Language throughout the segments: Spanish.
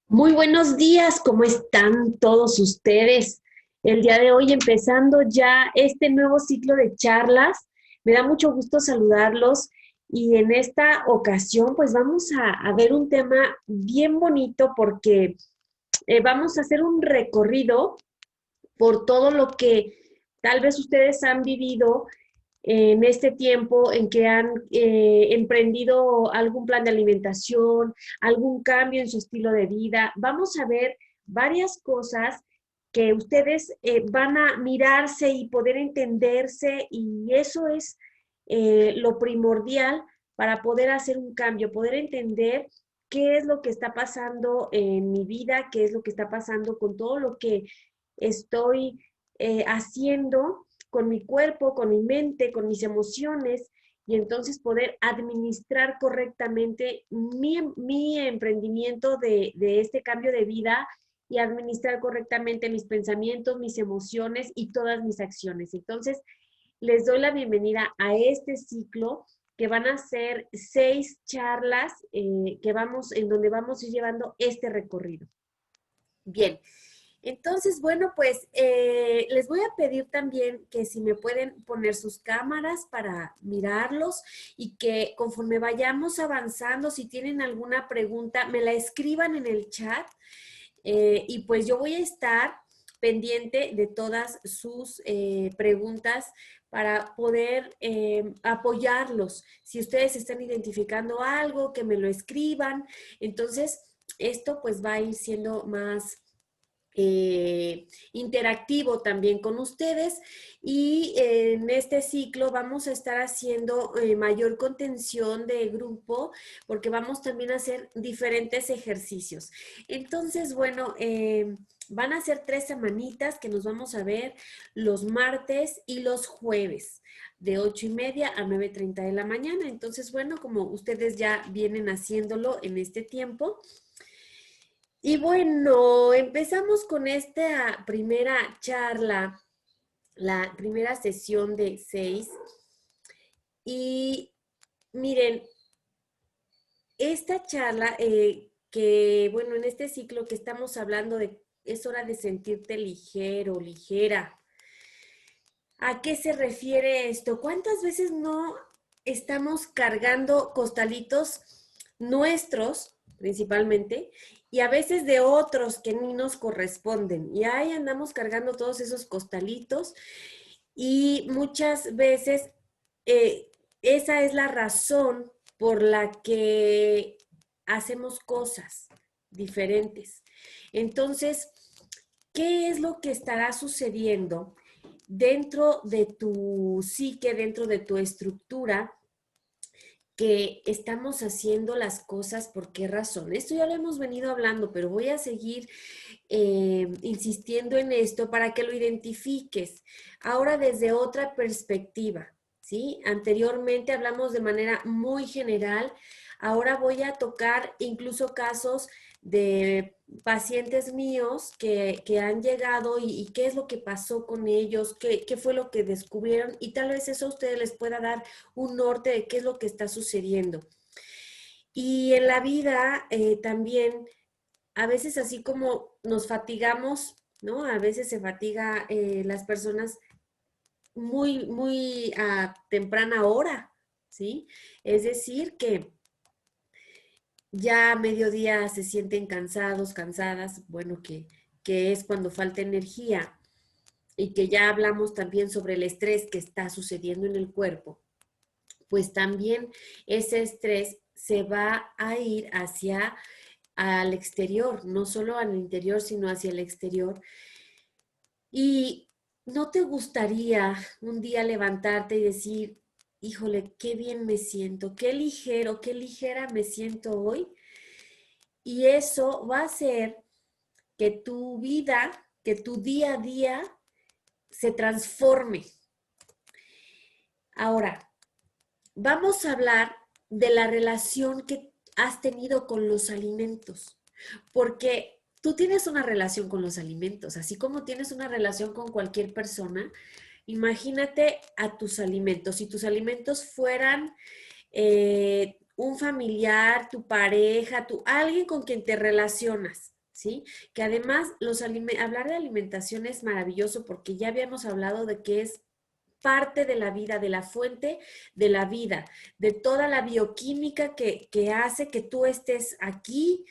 Muy buenos días, ¿cómo están todos ustedes? El día de hoy empezando ya este nuevo ciclo de charlas. Me da mucho gusto saludarlos y en esta ocasión pues vamos a ver un tema bien bonito porque vamos a hacer un recorrido por todo lo que tal vez ustedes han vivido en este tiempo en que han emprendido algún plan de alimentación, algún cambio en su estilo de vida. Vamos a ver varias cosas que ustedes van a mirarse y poder entenderse y eso es lo primordial para poder hacer un cambio, poder entender qué es lo que está pasando en mi vida, qué es lo que está pasando con todo lo que estoy haciendo con mi cuerpo, con mi mente, con mis emociones, y entonces poder administrar correctamente mi emprendimiento de este cambio de vida y administrar correctamente mis pensamientos, mis emociones y todas mis acciones. Entonces, les doy la bienvenida a este ciclo que van a ser 6 charlas en donde vamos a ir llevando este recorrido. Bien, entonces, bueno, pues les voy a pedir también que si me pueden poner sus cámaras para mirarlos y que conforme vayamos avanzando, si tienen alguna pregunta, me la escriban en el chat y pues yo voy a estar pendiente de todas sus preguntas para poder apoyarlos. Si ustedes están identificando algo, que me lo escriban. Entonces, esto pues va a ir siendo más interactivo también con ustedes y en este ciclo vamos a estar haciendo mayor contención de grupo porque vamos también a hacer diferentes ejercicios. Entonces, bueno, van a ser 3 semanitas que nos vamos a ver los martes y los jueves de 8:30 a 9:30 de la mañana. Entonces, bueno, como ustedes ya vienen haciéndolo en este tiempo, y bueno, empezamos con esta primera charla, la primera sesión de 6. Y miren, esta charla que, bueno, en este ciclo que estamos hablando de es hora de sentirte ligero, ligera. ¿A qué se refiere esto? ¿Cuántas veces no estamos cargando costalitos nuestros, principalmente, y a veces de otros que ni nos corresponden? Y ahí andamos cargando todos esos costalitos y muchas veces esa es la razón por la que hacemos cosas diferentes. Entonces, ¿qué es lo que estará sucediendo dentro de tu psique, dentro de tu estructura, que estamos haciendo las cosas por qué razón? Esto ya lo hemos venido hablando, pero voy a seguir insistiendo en esto para que lo identifiques. Ahora desde otra perspectiva, ¿sí? Anteriormente hablamos de manera muy general, ahora voy a tocar incluso casos de pacientes míos que han llegado y qué es lo que pasó con ellos, qué fue lo que descubrieron y tal vez eso a ustedes les pueda dar un norte de qué es lo que está sucediendo. Y en la vida también, a veces así como nos fatigamos, ¿no? A veces se fatiga las personas muy, muy a temprana hora, ¿sí? Es decir, que ya a mediodía se sienten cansados, cansadas, bueno, que es cuando falta energía y que ya hablamos también sobre el estrés que está sucediendo en el cuerpo, pues también ese estrés se va a ir hacia al exterior, no solo al interior, sino hacia el exterior. Y ¿no te gustaría un día levantarte y decir, híjole, qué bien me siento, qué ligero, qué ligera me siento hoy? Y eso va a hacer que tu vida, que tu día a día se transforme. Ahora, vamos a hablar de la relación que has tenido con los alimentos, porque tú tienes una relación con los alimentos, así como tienes una relación con cualquier persona. Imagínate a tus alimentos. Si tus alimentos fueran un familiar, tu pareja, alguien con quien te relacionas, ¿sí? Que además hablar de alimentación es maravilloso porque ya habíamos hablado de que es parte de la vida, de la fuente de la vida, de toda la bioquímica que hace que tú estés aquí,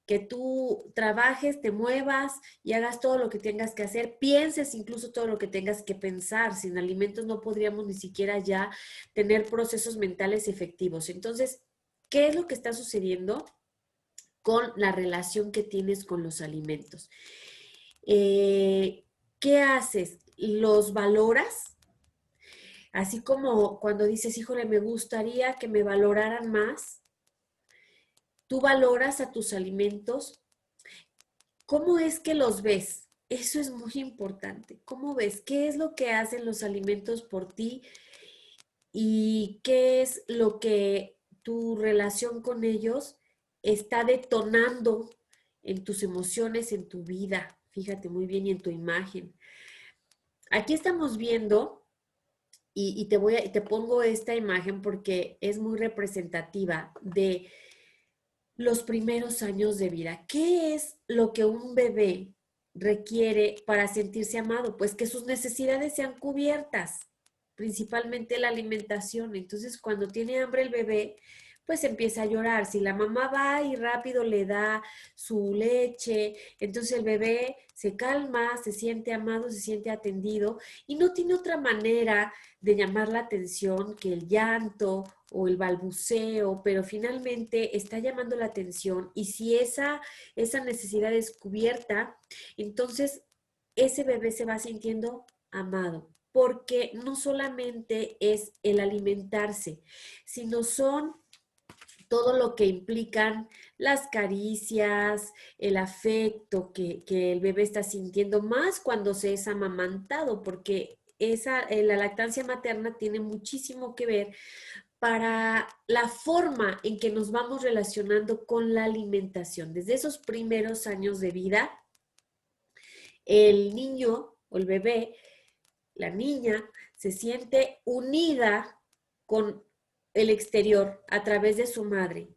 que tú trabajes, te muevas y hagas todo lo que tengas que hacer, pienses incluso todo lo que tengas que pensar. Sin alimentos no podríamos ni siquiera ya tener procesos mentales efectivos. Entonces, ¿qué es lo que está sucediendo con la relación que tienes con los alimentos? ¿Qué haces? ¿Los valoras? Así como cuando dices, híjole, me gustaría que me valoraran más. Tú valoras a tus alimentos. ¿Cómo es que los ves? Eso es muy importante. ¿Cómo ves? ¿Qué es lo que hacen los alimentos por ti? ¿Y qué es lo que tu relación con ellos está detonando en tus emociones, en tu vida? Fíjate muy bien y en tu imagen. Aquí estamos viendo, y te pongo esta imagen porque es muy representativa de los primeros años de vida. ¿Qué es lo que un bebé requiere para sentirse amado? Pues que sus necesidades sean cubiertas, principalmente la alimentación. Entonces, cuando tiene hambre el bebé, pues empieza a llorar. Si la mamá va y rápido le da su leche, entonces el bebé se calma, se siente amado, se siente atendido y no tiene otra manera de llamar la atención que el llanto o el balbuceo, pero finalmente está llamando la atención y si esa necesidad es cubierta, entonces ese bebé se va sintiendo amado, porque no solamente es el alimentarse, sino son todo lo que implican las caricias, el afecto que el bebé está sintiendo, más cuando se es amamantado, porque la lactancia materna tiene muchísimo que ver para la forma en que nos vamos relacionando con la alimentación. Desde esos primeros años de vida, el niño o el bebé, la niña, se siente unida con el exterior a través de su madre,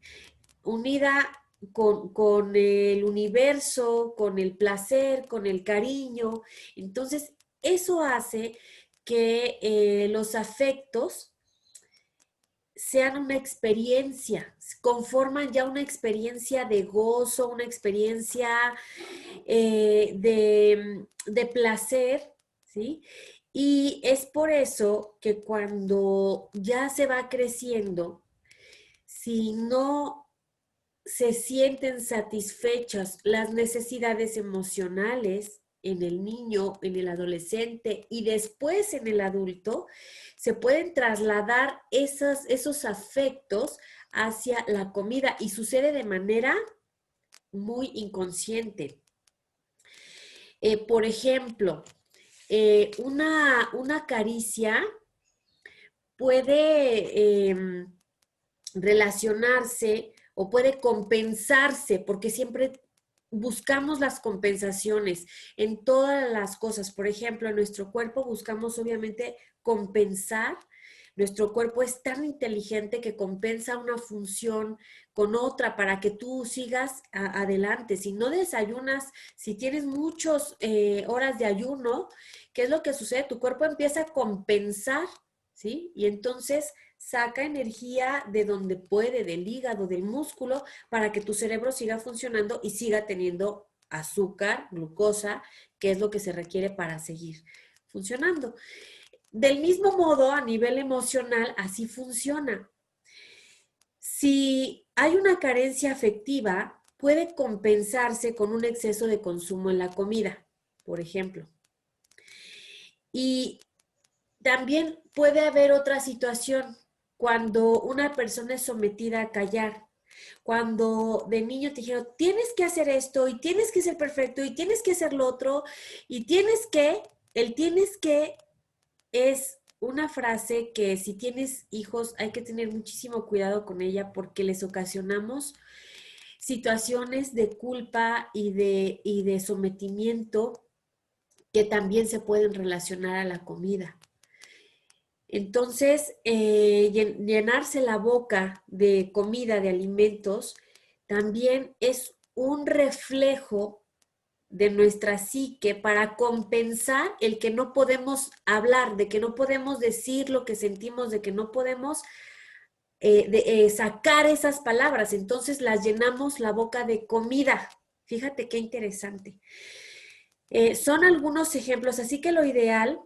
unida con el universo, con el placer, con el cariño. Entonces, eso hace que los afectos sean una experiencia, conforman ya una experiencia de gozo, una experiencia de placer, ¿sí? Y es por eso que cuando ya se va creciendo, si no se sienten satisfechas las necesidades emocionales en el niño, en el adolescente y después en el adulto, se pueden trasladar esos afectos hacia la comida y sucede de manera muy inconsciente. Por ejemplo, una caricia puede relacionarse o puede compensarse, porque siempre buscamos las compensaciones en todas las cosas. Por ejemplo, en nuestro cuerpo buscamos obviamente compensar. Nuestro cuerpo es tan inteligente que compensa una función con otra para que tú sigas adelante. Si no desayunas, si tienes muchas horas de ayuno, ¿qué es lo que sucede? Tu cuerpo empieza a compensar, ¿sí? Y entonces saca energía de donde puede, del hígado, del músculo, para que tu cerebro siga funcionando y siga teniendo azúcar, glucosa, que es lo que se requiere para seguir funcionando. Del mismo modo, a nivel emocional, así funciona. Si hay una carencia afectiva, puede compensarse con un exceso de consumo en la comida, por ejemplo. Y también puede haber otra situación cuando una persona es sometida a callar. Cuando de niño te dijeron, tienes que hacer esto y tienes que ser perfecto y tienes que hacer lo otro y el tienes que es una frase que si tienes hijos hay que tener muchísimo cuidado con ella porque les ocasionamos situaciones de culpa y de sometimiento que también se pueden relacionar a la comida. Entonces, llenarse la boca de comida, de alimentos, también es un reflejo de nuestra psique para compensar el que no podemos hablar, de que no podemos decir lo que sentimos, de que no podemos sacar esas palabras. Entonces las llenamos la boca de comida. Fíjate qué interesante. Son algunos ejemplos, así que lo ideal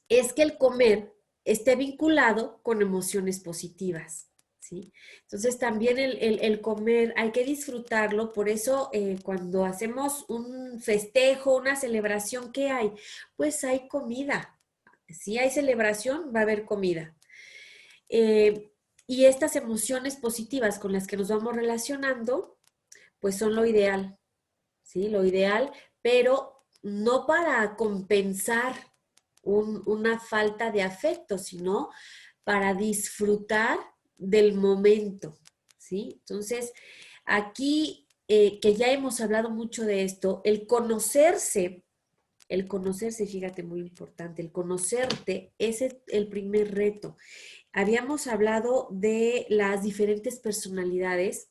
es que el comer esté vinculado con emociones positivas, ¿sí? Entonces también el comer hay que disfrutarlo, por eso cuando hacemos un festejo, una celebración, ¿qué hay? Pues hay comida. Si hay celebración, va a haber comida. Y estas emociones positivas con las que nos vamos relacionando, pues son lo ideal, ¿sí? Lo ideal, pero no para compensar una falta de afecto, sino para disfrutar del momento, ¿sí? Entonces, aquí que ya hemos hablado mucho de esto, el conocerse, fíjate, muy importante, el conocerte, ese es el primer reto. Habíamos hablado de las diferentes personalidades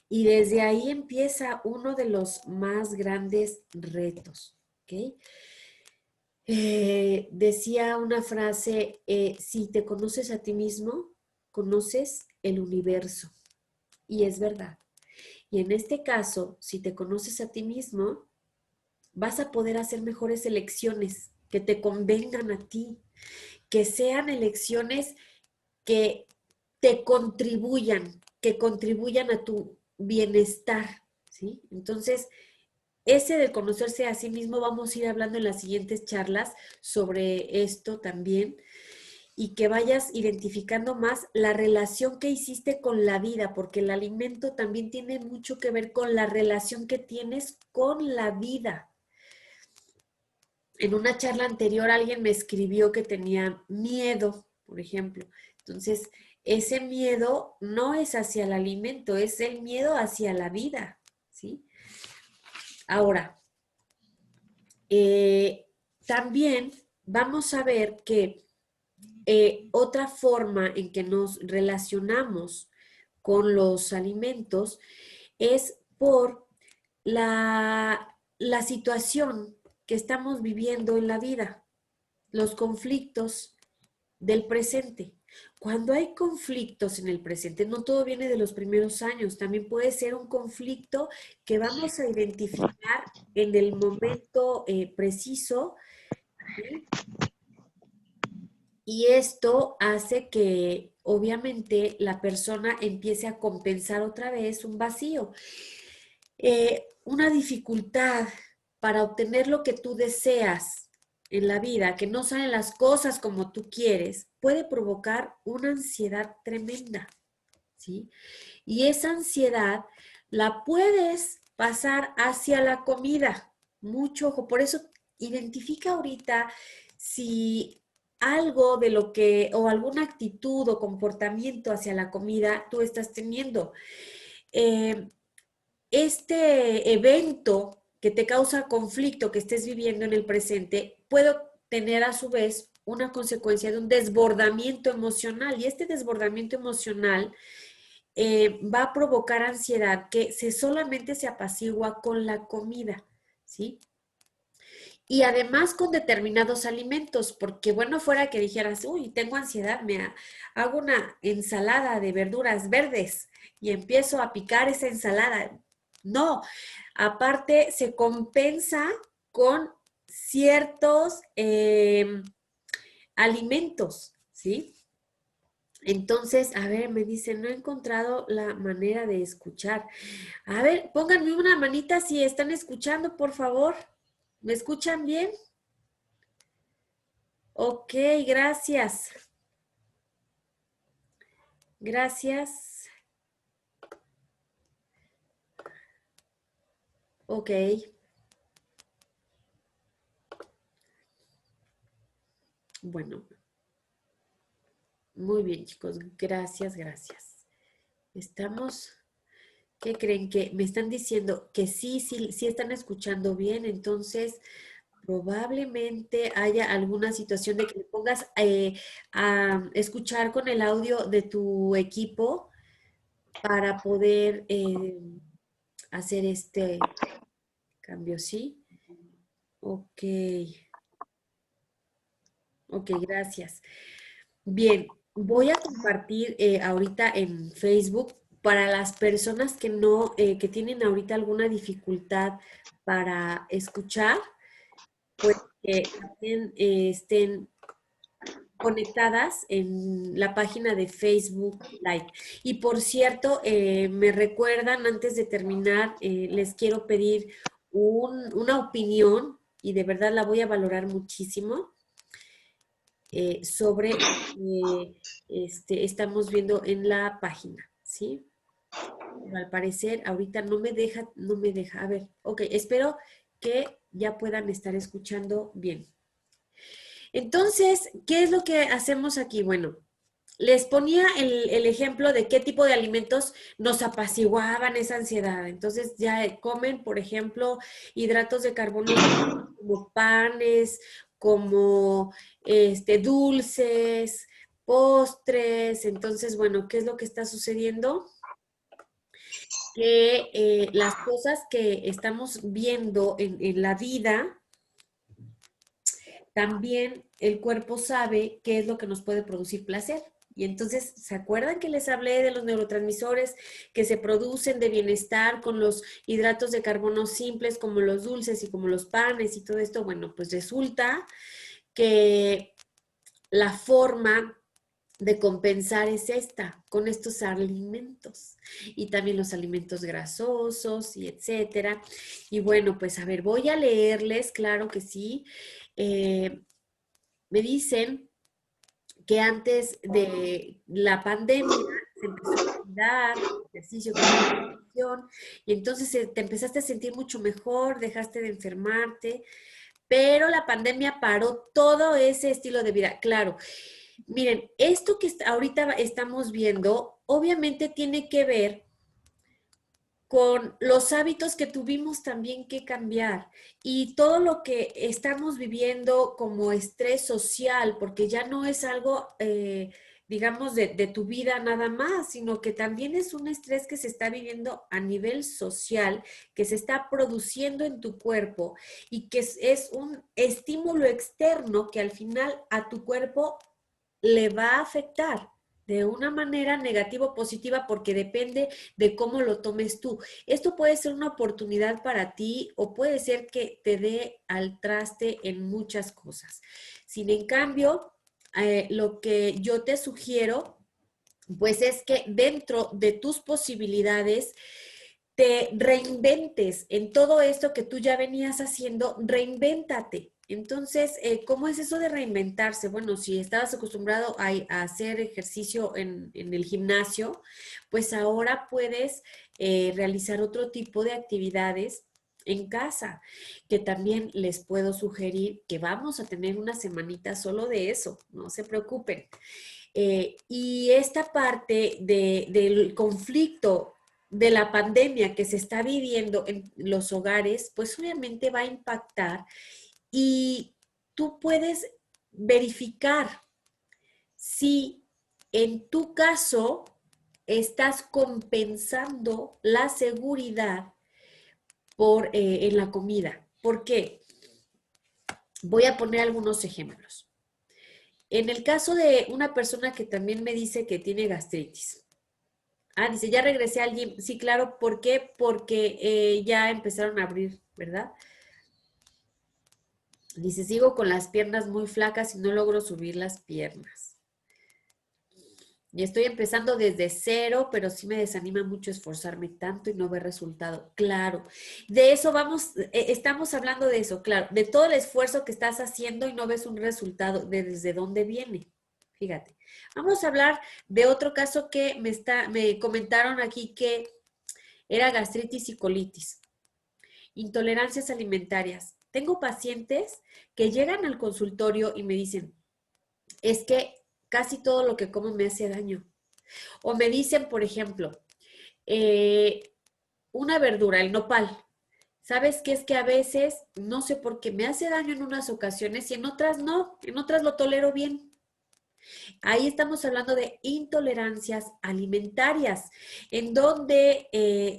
y desde ahí empieza uno de los más grandes retos, ¿ok? Decía una frase, si te conoces a ti mismo, conoces el universo. Y es verdad. Y en este caso, si te conoces a ti mismo, vas a poder hacer mejores elecciones que te convengan a ti, que sean elecciones que te contribuyan, que contribuyan a tu bienestar, ¿sí? Entonces, ese de conocerse a sí mismo, vamos a ir hablando en las siguientes charlas sobre esto también y que vayas identificando más la relación que hiciste con la vida, porque el alimento también tiene mucho que ver con la relación que tienes con la vida. En una charla anterior alguien me escribió que tenía miedo, por ejemplo. Entonces, ese miedo no es hacia el alimento, es el miedo hacia la vida, ¿sí? Ahora, también vamos a ver que otra forma en que nos relacionamos con los alimentos es por la situación que estamos viviendo en la vida, los conflictos del presente. Cuando hay conflictos en el presente, no todo viene de los primeros años, también puede ser un conflicto que vamos a identificar en el momento preciso, ¿sí? Y esto hace que obviamente la persona empiece a compensar otra vez un vacío. Una dificultad para obtener lo que tú deseas en la vida, que no salen las cosas como tú quieres, puede provocar una ansiedad tremenda, ¿sí? Y esa ansiedad la puedes pasar hacia la comida. Mucho ojo, por eso identifica ahorita si algo de lo que, o alguna actitud o comportamiento hacia la comida tú estás teniendo. Este evento que te causa conflicto que estés viviendo en el presente puede tener a su vez una consecuencia de un desbordamiento emocional y este desbordamiento emocional va a provocar ansiedad que solamente se apacigua con la comida, ¿sí? Y además con determinados alimentos, porque bueno fuera que dijeras, uy, tengo ansiedad, hago una ensalada de verduras verdes y empiezo a picar esa ensalada. No, aparte se compensa con ciertos alimentos, ¿sí? Entonces, a ver, me dicen, no he encontrado la manera de escuchar. A ver, pónganme una manita si están escuchando, por favor. ¿Me escuchan bien? Ok, gracias. Gracias. Ok. Bueno, muy bien, chicos. Gracias, gracias. Estamos, ¿qué creen? Que me están diciendo que sí, sí, sí están escuchando bien, entonces probablemente haya alguna situación de que le pongas a escuchar con el audio de tu equipo para poder hacer este. Cambio, sí. Ok. Ok, gracias. Bien, voy a compartir ahorita en Facebook para las personas que no, que tienen ahorita alguna dificultad para escuchar, pues que también estén conectadas en la página de Facebook Live. Y por cierto, me recuerdan, antes de terminar, les quiero pedir una opinión y de verdad la voy a valorar muchísimo sobre estamos viendo en la página, ¿sí? Pero al parecer ahorita no me deja. A ver, ok, espero que ya puedan estar escuchando bien. Entonces, ¿qué es lo que hacemos aquí? Bueno, les ponía el ejemplo de qué tipo de alimentos nos apaciguaban esa ansiedad. Entonces ya comen, por ejemplo, hidratos de carbono como panes, como dulces, postres. Entonces, bueno, ¿qué es lo que está sucediendo? Que las cosas que estamos viendo en la vida, también el cuerpo sabe qué es lo que nos puede producir placer. Y entonces, ¿se acuerdan que les hablé de los neurotransmisores que se producen de bienestar con los hidratos de carbono simples, como los dulces y como los panes y todo esto? Bueno, pues resulta que la forma de compensar es esta, con estos alimentos y también los alimentos grasosos y etcétera. Y bueno, pues a ver, voy a leerles, claro que sí. Me dicen que antes de la pandemia se empezó a cuidar, ejercicio, nutrición, y entonces te empezaste a sentir mucho mejor, dejaste de enfermarte, pero la pandemia paró todo ese estilo de vida. Claro, miren, esto que ahorita estamos viendo, obviamente tiene que ver con los hábitos que tuvimos también que cambiar y todo lo que estamos viviendo como estrés social, porque ya no es algo, digamos, de tu vida nada más, sino que también es un estrés que se está viviendo a nivel social, que se está produciendo en tu cuerpo y que es un estímulo externo que al final a tu cuerpo le va a afectar de una manera negativa o positiva porque depende de cómo lo tomes tú. Esto puede ser una oportunidad para ti o puede ser que te dé al traste en muchas cosas. Sin en cambio, lo que yo te sugiero, pues es que dentro de tus posibilidades, te reinventes en todo esto que tú ya venías haciendo, reinvéntate. Entonces, ¿cómo es eso de reinventarse? Bueno, si estabas acostumbrado a hacer ejercicio en el gimnasio, pues ahora puedes realizar otro tipo de actividades en casa, que también les puedo sugerir que vamos a tener una semanita solo de eso, no se preocupen. Y esta parte del conflicto de la pandemia que se está viviendo en los hogares, pues obviamente va a impactar y tú puedes verificar si en tu caso estás compensando la seguridad en la comida. ¿Por qué? Voy a poner algunos ejemplos. En el caso de una persona que también me dice que tiene gastritis. Ah, dice, ya regresé al gym. Sí, claro, ¿por qué? Porque ya empezaron a abrir, ¿verdad? Dice, sigo con las piernas muy flacas y no logro subir las piernas. Y estoy empezando desde cero, pero sí me desanima mucho esforzarme tanto y no ver resultado. Claro, de eso vamos, estamos hablando de eso, claro, de todo el esfuerzo que estás haciendo y no ves un resultado, de desde dónde viene. Fíjate. Vamos a hablar de otro caso que me comentaron aquí que era gastritis y colitis, intolerancias alimentarias. Tengo pacientes que llegan al consultorio y me dicen, es que casi todo lo que como me hace daño. O me dicen, por ejemplo, eh, una verdura, el nopal. ¿Sabes qué? Es que a veces, no sé por qué, me hace daño en unas ocasiones y en otras no, en otras lo tolero bien. Ahí estamos hablando de intolerancias alimentarias, en donde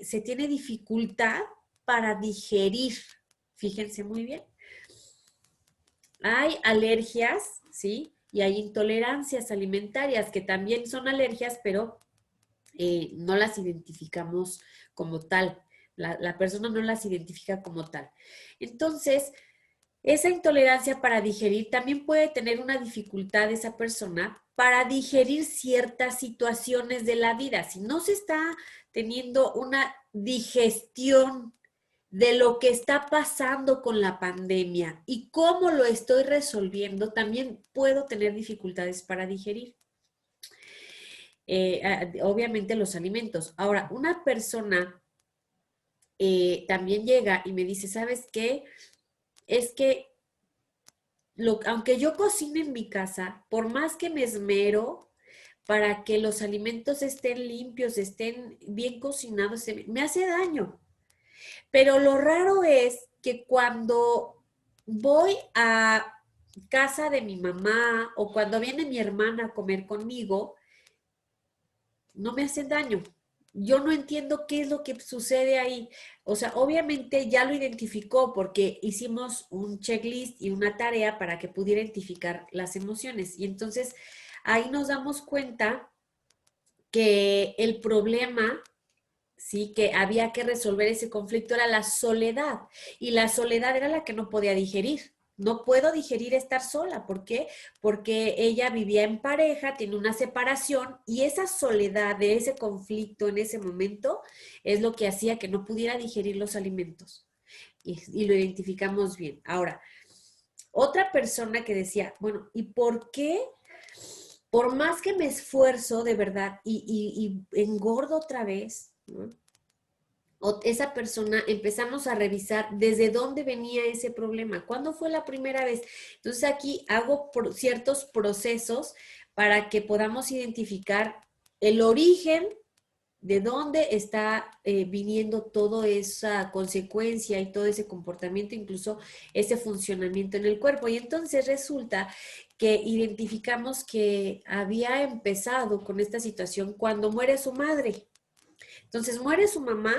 se tiene dificultad para digerir Fíjense muy bien. Hay alergias, ¿sí? Y hay intolerancias alimentarias que también son alergias, pero no las identificamos como tal. La persona no las identifica como tal. Entonces, esa intolerancia para digerir también puede tener una dificultad esa persona para digerir ciertas situaciones de la vida. Si no se está teniendo una digestión de lo que está pasando con la pandemia y cómo lo estoy resolviendo, también puedo tener dificultades para digerir. Obviamente los alimentos. Ahora, una persona también llega y me dice, ¿sabes qué? Es que aunque yo cocine en mi casa, por más que me esmero para que los alimentos estén limpios, estén bien cocinados, me hace daño. Pero lo raro es que cuando voy a casa de mi mamá o cuando viene mi hermana a comer conmigo, no me hacen daño. Yo no entiendo qué es lo que sucede ahí. O sea, obviamente ya lo identificó porque hicimos un checklist y una tarea para que pudiera identificar las emociones. Y entonces ahí nos damos cuenta que el problema, sí, que había que resolver ese conflicto era la soledad. Y la soledad era la que no podía digerir. No puedo digerir estar sola. ¿Por qué? Porque ella vivía en pareja, tiene una separación y esa soledad de ese conflicto en ese momento es lo que hacía que no pudiera digerir los alimentos. Y lo identificamos bien. Ahora, otra persona que decía, bueno, ¿y por qué? Por más que me esfuerzo de verdad y engordo otra vez, ¿no? O esa persona empezamos a revisar desde dónde venía ese problema, cuándo fue la primera vez. Entonces aquí hago ciertos procesos para que podamos identificar el origen de dónde está viniendo toda esa consecuencia y todo ese comportamiento, incluso ese funcionamiento en el cuerpo. Y entonces resulta que identificamos que había empezado con esta situación cuando muere su madre. Entonces muere su mamá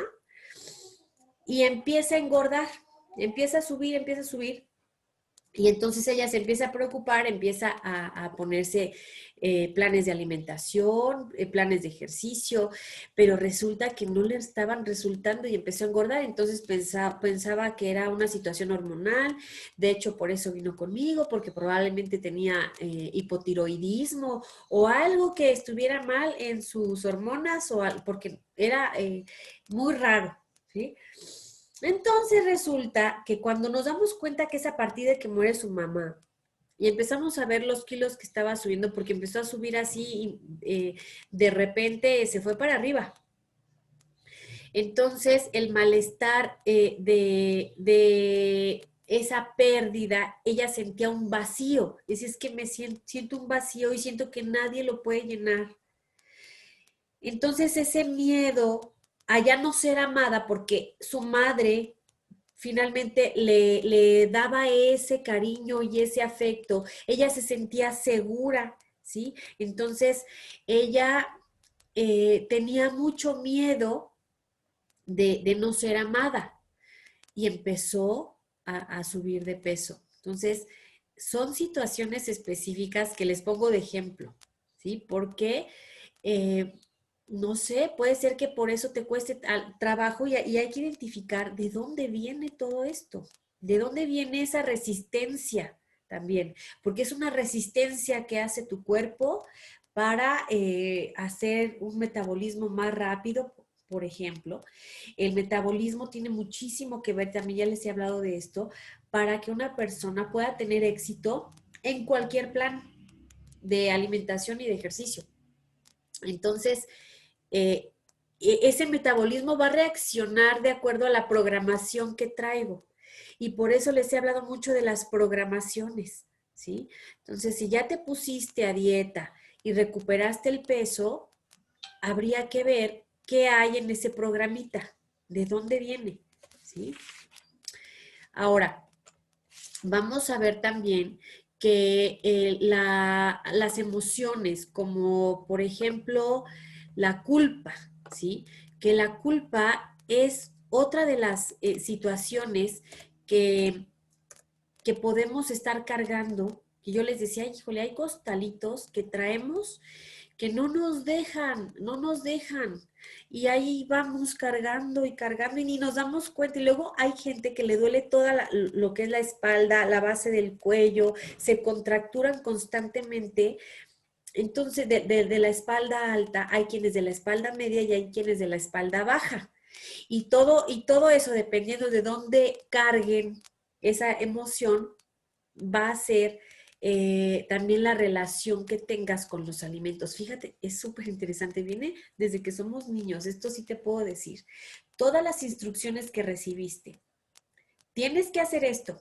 y empieza a engordar, empieza a subir. Y entonces ella se empieza a preocupar, empieza a ponerse planes de alimentación, planes de ejercicio, pero resulta que no le estaban resultando y empezó a engordar. Entonces pensaba que era una situación hormonal. De hecho, por eso vino conmigo, porque probablemente tenía hipotiroidismo o algo que estuviera mal en sus hormonas, porque era muy raro, ¿sí? Entonces resulta que cuando nos damos cuenta que es a partir de que muere su mamá y empezamos a ver los kilos que estaba subiendo, porque empezó a subir así y de repente se fue para arriba. Entonces el malestar de esa pérdida, ella sentía un vacío. Es que me siento un vacío y siento que nadie lo puede llenar. Entonces ese miedo a ya no ser amada porque su madre finalmente le daba ese cariño y ese afecto, ella se sentía segura, ¿sí? Entonces ella tenía mucho miedo de no ser amada y empezó a subir de peso. Entonces, son situaciones específicas que les pongo de ejemplo, ¿sí? Porque no sé, puede ser que por eso te cueste trabajo y hay que identificar de dónde viene todo esto, de dónde viene esa resistencia también, porque es una resistencia que hace tu cuerpo para hacer un metabolismo más rápido, por ejemplo. El metabolismo tiene muchísimo que ver, también ya les he hablado de esto, para que una persona pueda tener éxito en cualquier plan de alimentación y de ejercicio. Entonces, eh, ese metabolismo va a reaccionar de acuerdo a la programación que traigo. Y por eso les he hablado mucho de las programaciones, ¿sí? Entonces, si ya te pusiste a dieta y recuperaste el peso, habría que ver qué hay en ese programita, de dónde viene, ¿sí? Ahora, vamos a ver también que las emociones, como por ejemplo la culpa, ¿sí? Que la culpa es otra de las situaciones que, que podemos estar cargando, que yo les decía, híjole, hay costalitos que traemos que no nos dejan. Y ahí vamos cargando y cargando y ni nos damos cuenta. Y luego hay gente que le duele toda lo que es la espalda, la base del cuello, se contracturan constantemente. Entonces, de la espalda alta, hay quienes de la espalda media y hay quienes de la espalda baja. Y todo eso, dependiendo de dónde carguen esa emoción, va a ser también la relación que tengas con los alimentos. Fíjate, es súper interesante. Viene desde que somos niños, esto sí te puedo decir. Todas las instrucciones que recibiste. Tienes que hacer esto.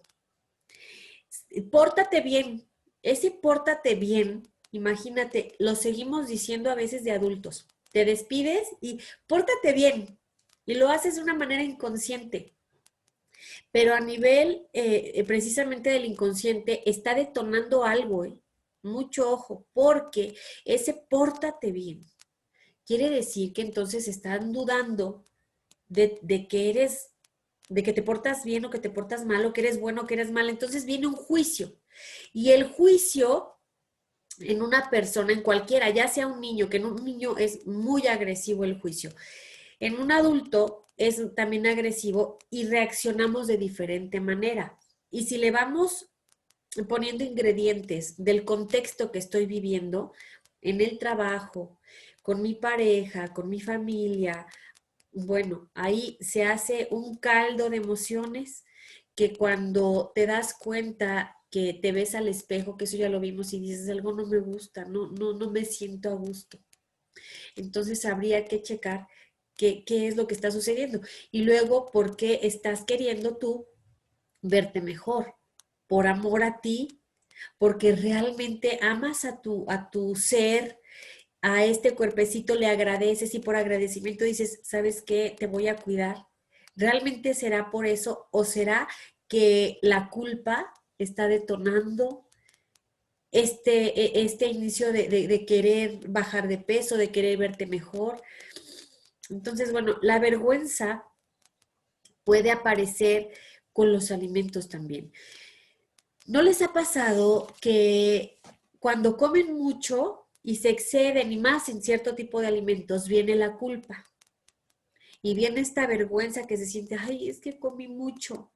Pórtate bien. Ese pórtate bien, imagínate, lo seguimos diciendo a veces de adultos. Te despides y pórtate bien. Y lo haces de una manera inconsciente. Pero a nivel precisamente del inconsciente está detonando algo, ¿eh? Mucho ojo, porque ese pórtate bien quiere decir que entonces están dudando de que eres, de que te portas bien o que te portas mal o que eres bueno o que eres mal. Entonces viene un juicio. Y el juicio en una persona, en cualquiera, ya sea un niño, que en un niño es muy agresivo el juicio. En un adulto es también agresivo y reaccionamos de diferente manera. Y si le vamos poniendo ingredientes del contexto que estoy viviendo en el trabajo, con mi pareja, con mi familia, bueno, ahí se hace un caldo de emociones que cuando te das cuenta que te ves al espejo, que eso ya lo vimos y dices, algo no me gusta, no me siento a gusto. Entonces habría que checar qué es lo que está sucediendo. Y luego, ¿por qué estás queriendo tú verte mejor? Por amor a ti, porque realmente amas a tu ser, a este cuerpecito le agradeces y por agradecimiento dices, ¿sabes qué? Te voy a cuidar. ¿Realmente será por eso o será que la culpa está detonando este inicio de querer bajar de peso, de querer verte mejor? Entonces, bueno, la vergüenza puede aparecer con los alimentos también. ¿No les ha pasado que cuando comen mucho y se exceden y más en cierto tipo de alimentos, viene la culpa? Y viene esta vergüenza que se siente, ay, es que comí mucho,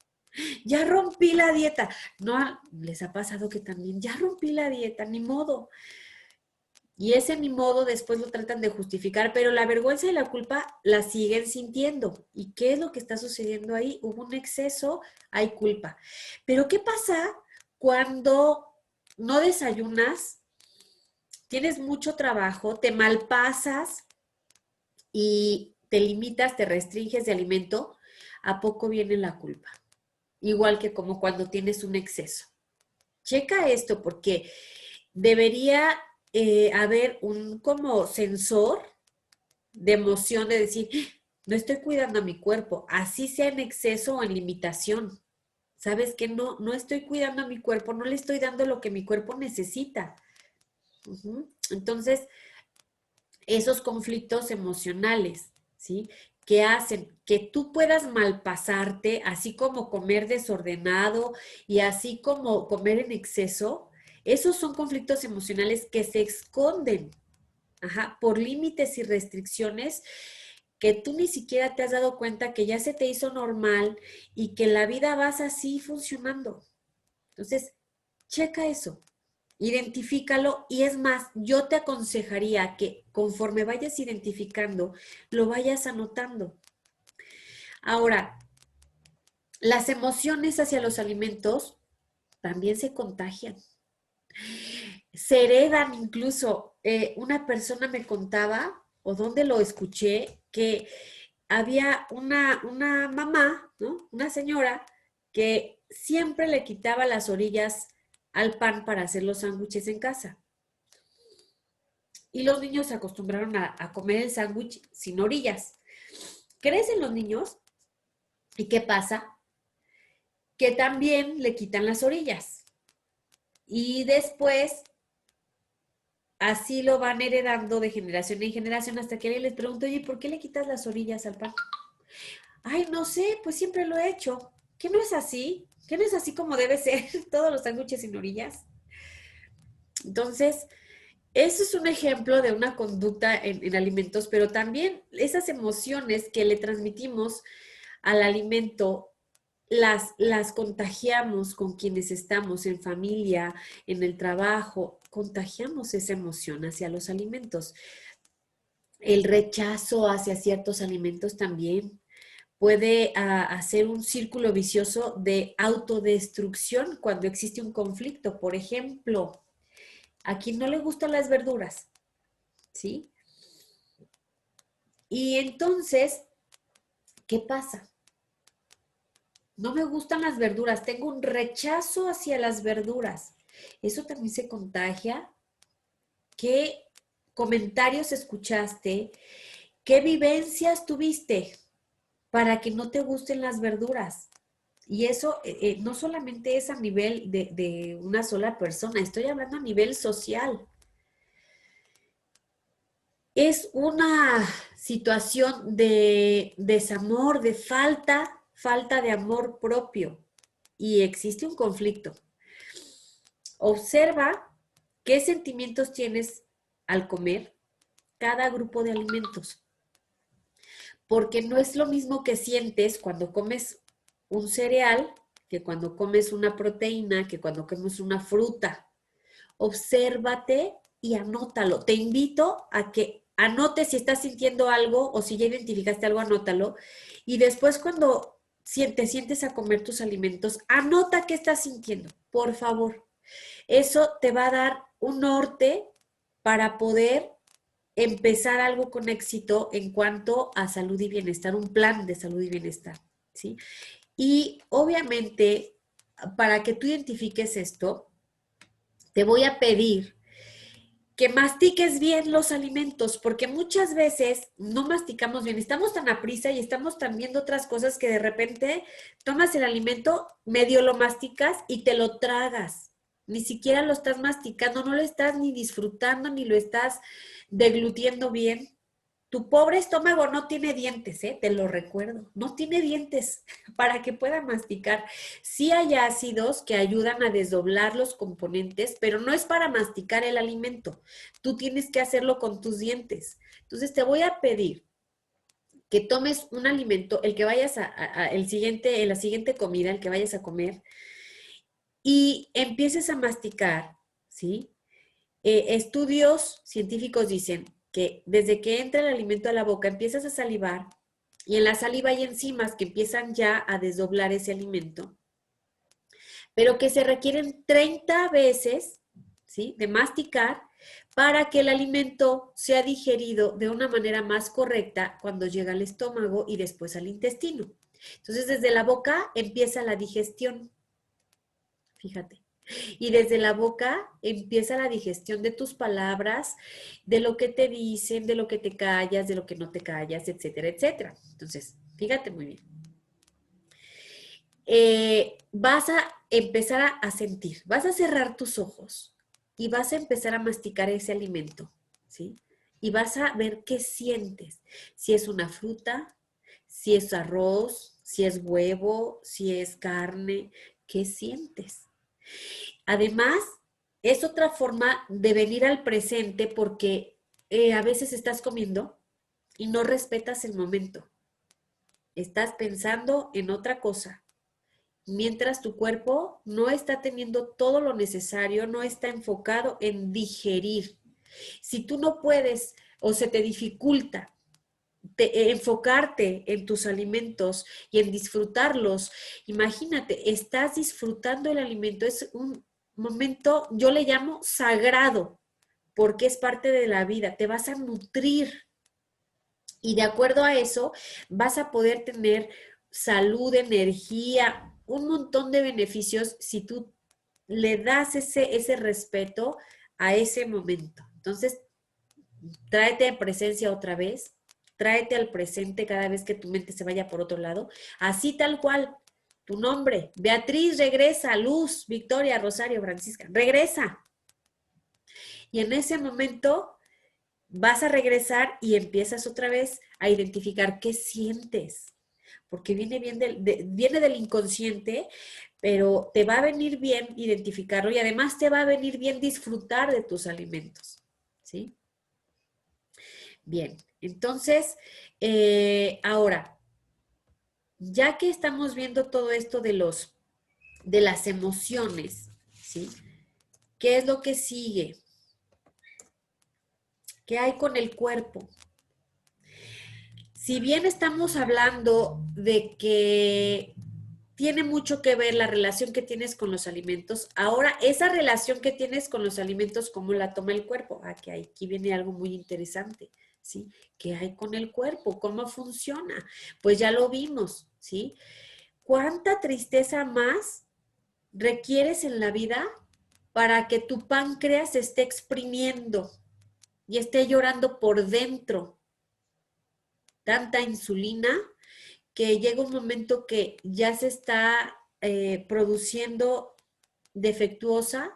ya rompí la dieta. ¿No les ha pasado que también, ya rompí la dieta, ni modo? Y ese ni modo después lo tratan de justificar, pero la vergüenza y la culpa la siguen sintiendo. ¿Y qué es lo que está sucediendo ahí? Hubo un exceso, hay culpa. Pero ¿qué pasa cuando no desayunas, tienes mucho trabajo, te malpasas y te limitas, te restringes de alimento? ¿A poco viene la culpa? Igual que como cuando tienes un exceso. Checa esto porque debería haber un como sensor de emoción de decir, no estoy cuidando a mi cuerpo, así sea en exceso o en limitación. ¿Sabes que no estoy cuidando a mi cuerpo, no le estoy dando lo que mi cuerpo necesita? Entonces, esos conflictos emocionales, ¿sí? Que hacen que tú puedas malpasarte, así como comer desordenado y así como comer en exceso, esos son conflictos emocionales que se esconden, por límites y restricciones que tú ni siquiera te has dado cuenta que ya se te hizo normal y que la vida vas así funcionando. Entonces, checa eso. Identifícalo y es más, yo te aconsejaría que conforme vayas identificando, lo vayas anotando. Ahora, las emociones hacia los alimentos también se contagian, se heredan incluso. Una persona me contaba, o donde lo escuché, que había una mamá, ¿no? Una señora que siempre le quitaba las orillas al pan para hacer los sándwiches en casa. Y los niños se acostumbraron a comer el sándwich sin orillas. Crecen los niños y ¿qué pasa? Que también le quitan las orillas. Y después así lo van heredando de generación en generación hasta que alguien les pregunta, oye, ¿por qué le quitas las orillas al pan? Ay, no sé, pues siempre lo he hecho. ¿Qué no es así? ¿Qué no es así como debe ser todos los sándwiches sin orillas? Entonces, eso es un ejemplo de una conducta en alimentos, pero también esas emociones que le transmitimos al alimento las contagiamos con quienes estamos en familia, en el trabajo, contagiamos esa emoción hacia los alimentos. El rechazo hacia ciertos alimentos también puede hacer un círculo vicioso de autodestrucción cuando existe un conflicto. Por ejemplo, a quien no le gustan las verduras, ¿sí? Y entonces, ¿qué pasa? No me gustan las verduras, tengo un rechazo hacia las verduras. Eso también se contagia. ¿Qué comentarios escuchaste? ¿Qué vivencias tuviste para que no te gusten las verduras? Y eso no solamente es a nivel de una sola persona, estoy hablando a nivel social. Es una situación de desamor, de falta de amor propio y existe un conflicto. Observa qué sentimientos tienes al comer cada grupo de alimentos, porque no es lo mismo que sientes cuando comes un cereal que cuando comes una proteína, que cuando comes una fruta. Obsérvate y anótalo. Te invito a que anotes si estás sintiendo algo o si ya identificaste algo, anótalo. Y después cuando te sientes a comer tus alimentos, anota qué estás sintiendo, por favor. Eso te va a dar un norte para poder empezar algo con éxito en cuanto a salud y bienestar, un plan de salud y bienestar, ¿sí? Y obviamente, para que tú identifiques esto, te voy a pedir que mastiques bien los alimentos, porque muchas veces no masticamos bien, estamos tan a prisa y estamos tan viendo otras cosas que de repente tomas el alimento, medio lo masticas y te lo tragas. Ni siquiera lo estás masticando, no lo estás ni disfrutando, ni lo estás deglutiendo bien. Tu pobre estómago no tiene dientes, te lo recuerdo, no tiene dientes para que pueda masticar. Sí hay ácidos que ayudan a desdoblar los componentes, pero no es para masticar el alimento. Tú tienes que hacerlo con tus dientes. Entonces te voy a pedir que tomes un alimento, el que vayas en la siguiente comida, el que vayas a comer, y empieces a masticar, ¿sí? Estudios científicos dicen que desde que entra el alimento a la boca empiezas a salivar y en la saliva hay enzimas que empiezan ya a desdoblar ese alimento, pero que se requieren 30 veces, ¿sí?, de masticar para que el alimento sea digerido de una manera más correcta cuando llega al estómago y después al intestino. Entonces, desde la boca empieza la digestión, fíjate. Y desde la boca empieza la digestión de tus palabras, de lo que te dicen, de lo que te callas, de lo que no te callas, etcétera, etcétera. Entonces, fíjate muy bien. Vas a empezar a sentir, vas a cerrar tus ojos y vas a empezar a masticar ese alimento, ¿sí? Y vas a ver qué sientes. Si es una fruta, si es arroz, si es huevo, si es carne, ¿qué sientes? Además, es otra forma de venir al presente porque a veces estás comiendo y no respetas el momento. Estás pensando en otra cosa, mientras tu cuerpo no está teniendo todo lo necesario, no está enfocado en digerir. Si tú no puedes o se te dificulta enfocarte en tus alimentos y en disfrutarlos. Imagínate, estás disfrutando el alimento, es un momento, yo le llamo sagrado, porque es parte de la vida, te vas a nutrir y de acuerdo a eso vas a poder tener salud, energía, un montón de beneficios si tú le das ese respeto a ese momento. Entonces, tráete presencia otra vez, tráete al presente cada vez que tu mente se vaya por otro lado, así tal cual, tu nombre, Beatriz, regresa, Luz, Victoria, Rosario, Francisca, regresa. Y en ese momento vas a regresar y empiezas otra vez a identificar qué sientes. porque viene del inconsciente, pero te va a venir bien identificarlo y además te va a venir bien disfrutar de tus alimentos, ¿sí? Bien, entonces, ahora, ya que estamos viendo todo esto de las emociones, ¿sí? ¿Qué es lo que sigue? ¿Qué hay con el cuerpo? Si bien estamos hablando de que tiene mucho que ver la relación que tienes con los alimentos, ahora esa relación que tienes con los alimentos, ¿cómo la toma el cuerpo? Que aquí viene algo muy interesante, ¿sí? ¿Qué hay con el cuerpo? ¿Cómo funciona? Pues ya lo vimos, ¿sí? ¿Cuánta tristeza más requieres en la vida para que tu páncreas se esté exprimiendo y esté llorando por dentro? Tanta insulina que llega un momento que ya se está produciendo defectuosa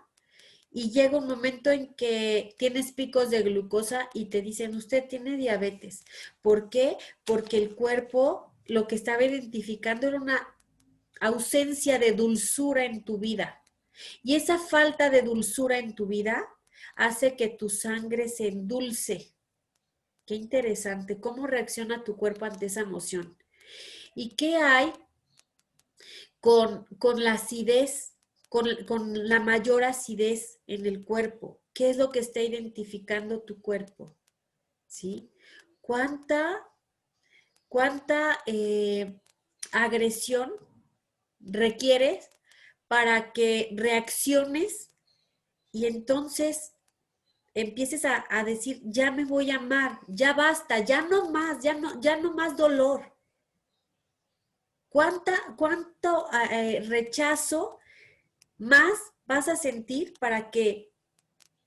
y llega un momento en que tienes picos de glucosa y te dicen, usted tiene diabetes. ¿Por qué? Porque el cuerpo lo que estaba identificando era una ausencia de dulzura en tu vida. Y esa falta de dulzura en tu vida hace que tu sangre se endulce. Qué interesante, cómo reacciona tu cuerpo ante esa emoción. ¿Y qué hay con la acidez, con la mayor acidez en el cuerpo? ¿Qué es lo que está identificando tu cuerpo? ¿Sí? ¿Cuánta agresión requieres para que reacciones y entonces empieces a decir, ya me voy a amar, ya basta, ya no más, ya no más dolor? ¿Cuánto rechazo más vas a sentir para que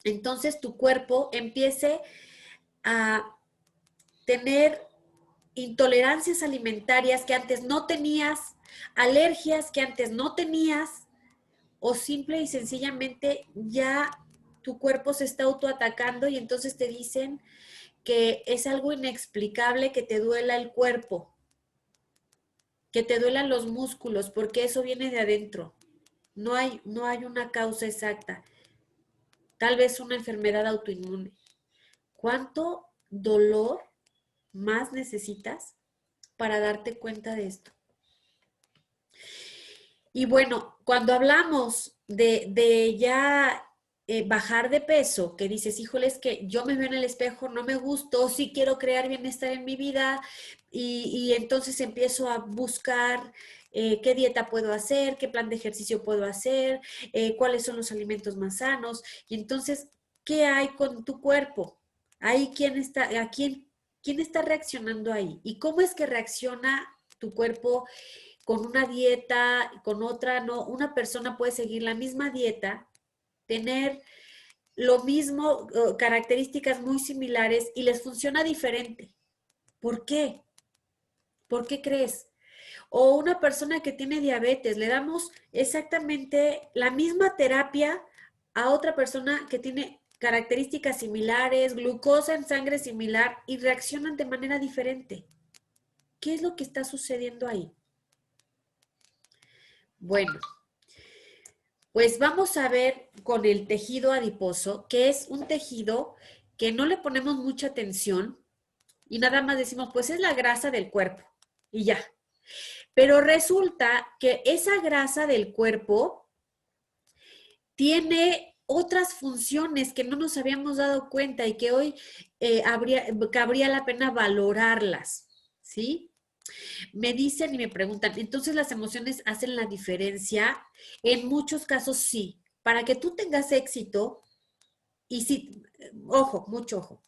entonces tu cuerpo empiece a tener intolerancias alimentarias que antes no tenías, alergias que antes no tenías, o simple y sencillamente ya tu cuerpo se está autoatacando y entonces te dicen que es algo inexplicable que te duela el cuerpo, que te duelan los músculos, porque eso viene de adentro. No hay una causa exacta. Tal vez una enfermedad autoinmune. ¿Cuánto dolor más necesitas para darte cuenta de esto? Y bueno, cuando hablamos de ya bajar de peso, que dices, híjole, es que yo me veo en el espejo, no me gusto, sí quiero crear bienestar en mi vida y entonces empiezo a buscar qué dieta puedo hacer, qué plan de ejercicio puedo hacer, cuáles son los alimentos más sanos. Y entonces, ¿qué hay con tu cuerpo? Ahí, ¿quién está reaccionando ahí? ¿Y cómo es que reacciona tu cuerpo con una dieta, con otra no? Una persona puede seguir la misma dieta, tener lo mismo, características muy similares y les funciona diferente. ¿Por qué? ¿Por qué crees? O una persona que tiene diabetes, le damos exactamente la misma terapia a otra persona que tiene características similares, glucosa en sangre similar y reaccionan de manera diferente. ¿Qué es lo que está sucediendo ahí? Bueno, pues vamos a ver con el tejido adiposo, que es un tejido que no le ponemos mucha atención y nada más decimos, pues es la grasa del cuerpo y ya. Pero resulta que esa grasa del cuerpo tiene otras funciones que no nos habíamos dado cuenta y que hoy cabría la pena valorarlas, ¿sí? Me dicen y me preguntan, ¿entonces las emociones hacen la diferencia? En muchos casos sí. Para que tú tengas éxito, y sí, ojo, mucho ojo,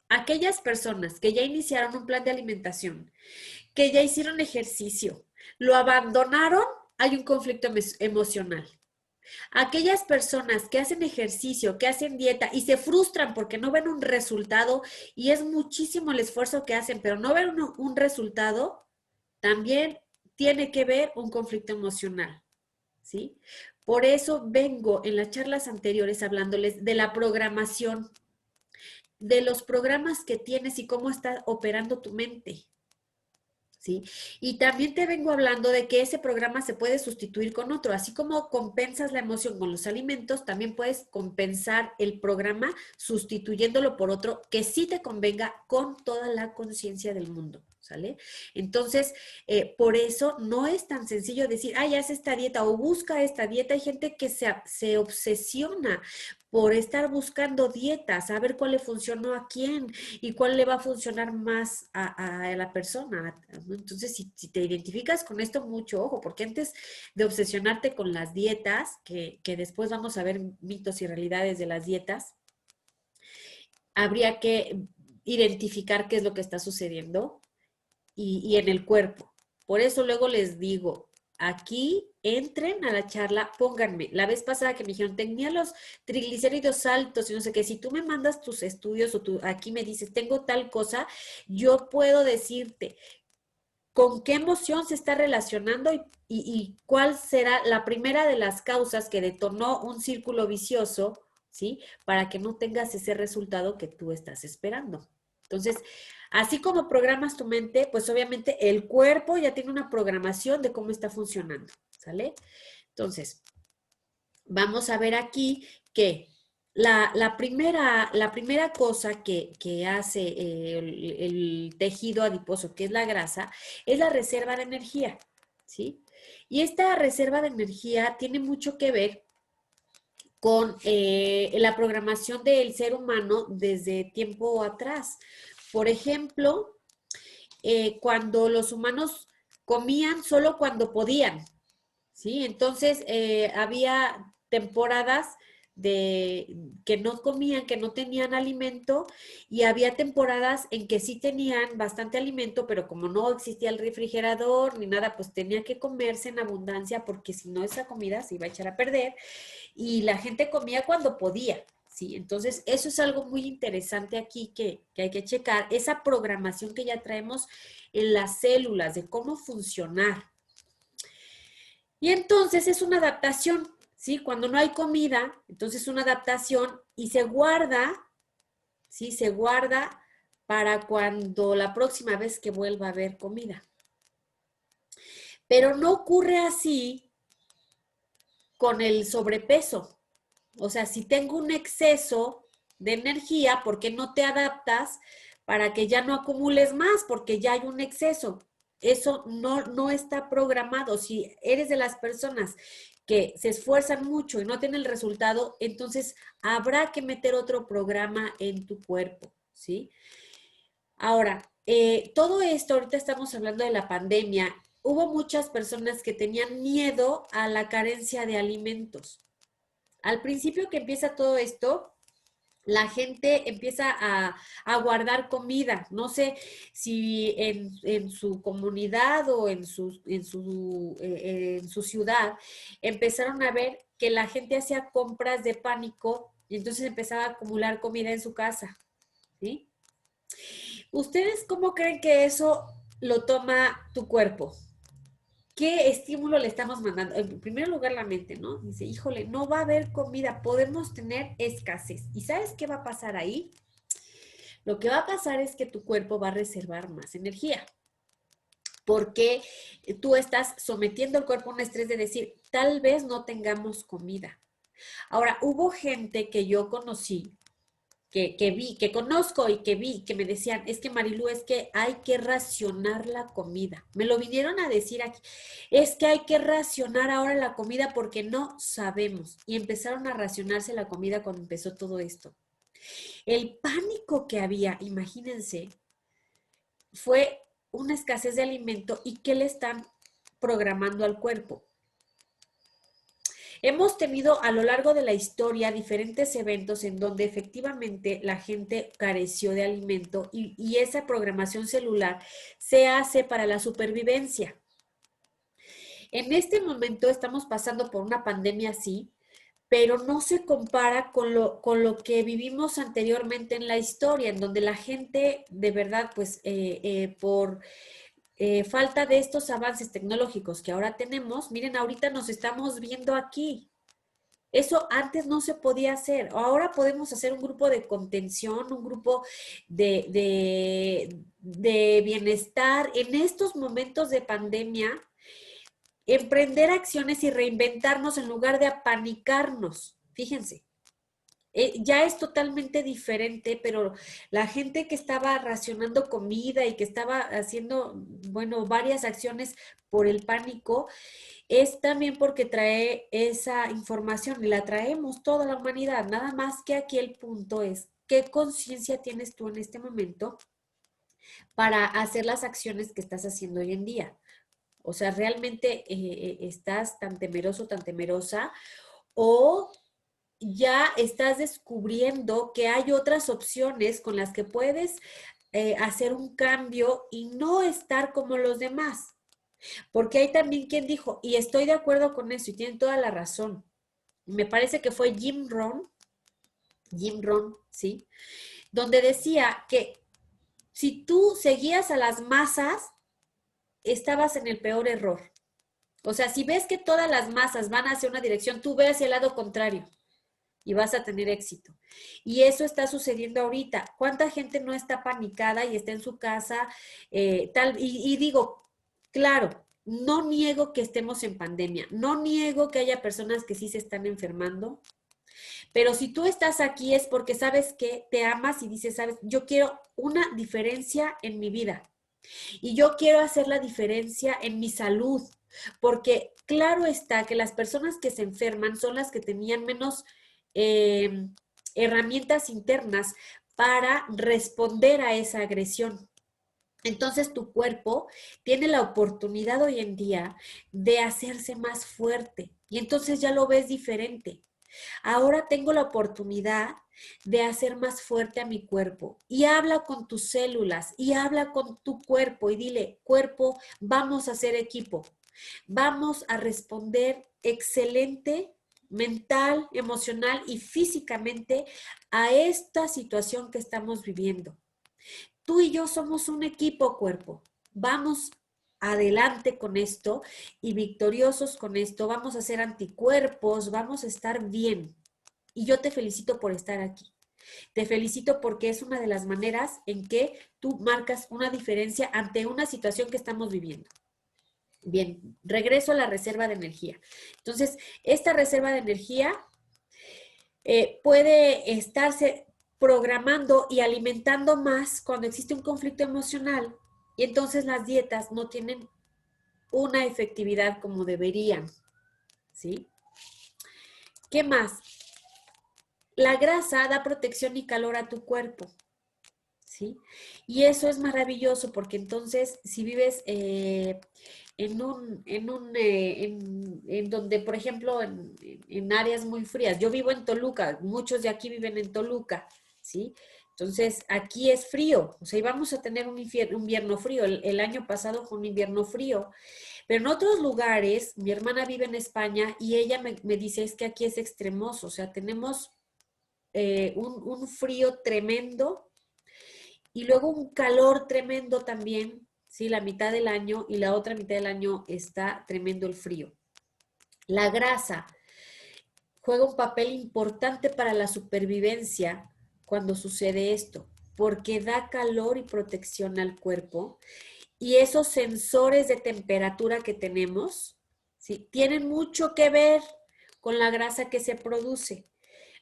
aquellas personas que ya iniciaron un plan de alimentación, que ya hicieron ejercicio, lo abandonaron, hay un conflicto emocional. Aquellas personas que hacen ejercicio, que hacen dieta y se frustran porque no ven un resultado y es muchísimo el esfuerzo que hacen, pero no ven un resultado, también tiene que ver un conflicto emocional, ¿sí? Por eso vengo en las charlas anteriores hablándoles de la programación, de los programas que tienes y cómo está operando tu mente, ¿sí? Y también te vengo hablando de que ese programa se puede sustituir con otro. Así como compensas la emoción con los alimentos, también puedes compensar el programa sustituyéndolo por otro que sí te convenga con toda la conciencia del mundo, ¿sale? Entonces, por eso no es tan sencillo decir, ay, haz esta dieta o busca esta dieta. Hay gente que se obsesiona por estar buscando dietas, a ver cuál le funcionó a quién y cuál le va a funcionar más a la persona, ¿no? Entonces, si te identificas con esto, mucho ojo, porque antes de obsesionarte con las dietas, que después vamos a ver mitos y realidades de las dietas, habría que identificar qué es lo que está sucediendo y en el cuerpo. Por eso luego les digo, aquí entren a la charla, pónganme. La vez pasada que me dijeron, tenía los triglicéridos altos y no sé qué, si tú me mandas tus estudios o tú aquí me dices, tengo tal cosa, yo puedo decirte con qué emoción se está relacionando y cuál será la primera de las causas que detonó un círculo vicioso, ¿sí? Para que no tengas ese resultado que tú estás esperando. Entonces, así como programas tu mente, pues obviamente el cuerpo ya tiene una programación de cómo está funcionando, ¿sale? Entonces, vamos a ver aquí que la primera cosa que hace el tejido adiposo, que es la grasa, es la reserva de energía, ¿sí? Y esta reserva de energía tiene mucho que ver con la programación del ser humano desde tiempo atrás. Por ejemplo, cuando los humanos comían solo cuando podían, ¿sí? Entonces, había temporadas de que no comían, que no tenían alimento, y había temporadas en que sí tenían bastante alimento, pero como no existía el refrigerador ni nada, pues tenía que comerse en abundancia porque si no esa comida se iba a echar a perder y la gente comía cuando podía. Sí, entonces eso es algo muy interesante aquí que hay que checar, esa programación que ya traemos en las células de cómo funcionar. Y entonces es una adaptación, ¿sí? Cuando no hay comida, entonces es una adaptación y se guarda, ¿sí? Se guarda para cuando la próxima vez que vuelva a haber comida. Pero no ocurre así con el sobrepeso. O sea, si tengo un exceso de energía, ¿por qué no te adaptas para que ya no acumules más? Porque ya hay un exceso. Eso no está programado. Si eres de las personas que se esfuerzan mucho y no tienen el resultado, entonces habrá que meter otro programa en tu cuerpo, ¿sí? Ahora, todo esto, ahorita estamos hablando de la pandemia, hubo muchas personas que tenían miedo a la carencia de alimentos. Al principio que empieza todo esto, la gente empieza a guardar comida. No sé si en su comunidad o en su ciudad empezaron a ver que la gente hacía compras de pánico y entonces empezaba a acumular comida en su casa, ¿sí? ¿Ustedes cómo creen que eso lo toma tu cuerpo? ¿Qué estímulo le estamos mandando? En primer lugar, la mente, ¿no? Dice, híjole, no va a haber comida, podemos tener escasez. ¿Y sabes qué va a pasar ahí? Lo que va a pasar es que tu cuerpo va a reservar más energía, porque tú estás sometiendo al cuerpo a un estrés de decir, tal vez no tengamos comida. Ahora, hubo gente que yo conocí vi, que conozco y que vi, que me decían, es que Marilu, es que hay que racionar la comida. Me lo vinieron a decir aquí, es que hay que racionar ahora la comida porque no sabemos. Y empezaron a racionarse la comida cuando empezó todo esto. El pánico que había, imagínense, fue una escasez de alimento y qué le están programando al cuerpo. Hemos tenido a lo largo de la historia diferentes eventos en donde efectivamente la gente careció de alimento y esa programación celular se hace para la supervivencia. En este momento estamos pasando por una pandemia así, pero no se compara con lo que vivimos anteriormente en la historia, en donde la gente de verdad, pues por falta de estos avances tecnológicos que ahora tenemos, miren, ahorita nos estamos viendo aquí. Eso antes no se podía hacer. Ahora podemos hacer un grupo de contención, un grupo de bienestar. En estos momentos de pandemia, emprender acciones y reinventarnos en lugar de apanicarnos. Fíjense. Ya es totalmente diferente, pero la gente que estaba racionando comida y que estaba haciendo, bueno, varias acciones por el pánico, es también porque trae esa información y la traemos toda la humanidad. Nada más que aquí el punto es, ¿qué conciencia tienes tú en este momento para hacer las acciones que estás haciendo hoy en día? O sea, ¿realmente estás tan temeroso, tan temerosa? ¿O ya estás descubriendo que hay otras opciones con las que puedes hacer un cambio y no estar como los demás? Porque hay también quien dijo, y estoy de acuerdo con eso, y tienen toda la razón. Me parece que fue Jim Rohn, ¿sí? Donde decía que si tú seguías a las masas, estabas en el peor error. O sea, si ves que todas las masas van hacia una dirección, tú ve hacia el lado contrario y vas a tener éxito. Y eso está sucediendo ahorita. ¿Cuánta gente no está panicada y está en su casa? Y digo, claro, no niego que estemos en pandemia, no niego que haya personas que sí se están enfermando, pero si tú estás aquí es porque sabes que te amas y dices, sabes, yo quiero una diferencia en mi vida y yo quiero hacer la diferencia en mi salud, porque claro está que las personas que se enferman son las que tenían menos eh, herramientas internas para responder a esa agresión. Entonces tu cuerpo tiene la oportunidad hoy en día de hacerse más fuerte y entonces ya lo ves diferente. Ahora tengo la oportunidad de hacer más fuerte a mi cuerpo y habla con tus células y habla con tu cuerpo y dile, cuerpo, vamos a hacer equipo, vamos a responder excelente mental, emocional y físicamente a esta situación que estamos viviendo. Tú y yo somos un equipo, cuerpo. Vamos adelante con esto y victoriosos con esto. Vamos a hacer anticuerpos, vamos a estar bien. Y yo te felicito por estar aquí. Te felicito porque es una de las maneras en que tú marcas una diferencia ante una situación que estamos viviendo. Bien, regreso a la reserva de energía. Entonces, esta reserva de energía puede estarse programando y alimentando más cuando existe un conflicto emocional y entonces las dietas no tienen una efectividad como deberían, ¿sí? ¿Qué más? La grasa da protección y calor a tu cuerpo, ¿sí? Y eso es maravilloso porque entonces si vives en donde, por ejemplo, en áreas muy frías, yo vivo en Toluca, muchos de aquí viven en Toluca, ¿sí? Entonces, aquí es frío, o sea, íbamos a tener un invierno frío. El año pasado fue un invierno frío, pero en otros lugares, mi hermana vive en España y ella me dice, es que aquí es extremoso, o sea, tenemos un frío tremendo y luego un calor tremendo también, ¿sí? La mitad del año y la otra mitad del año está tremendo el frío. La grasa juega un papel importante para la supervivencia cuando sucede esto, porque da calor y protección al cuerpo y esos sensores de temperatura que tenemos, ¿sí? Tienen mucho que ver con la grasa que se produce.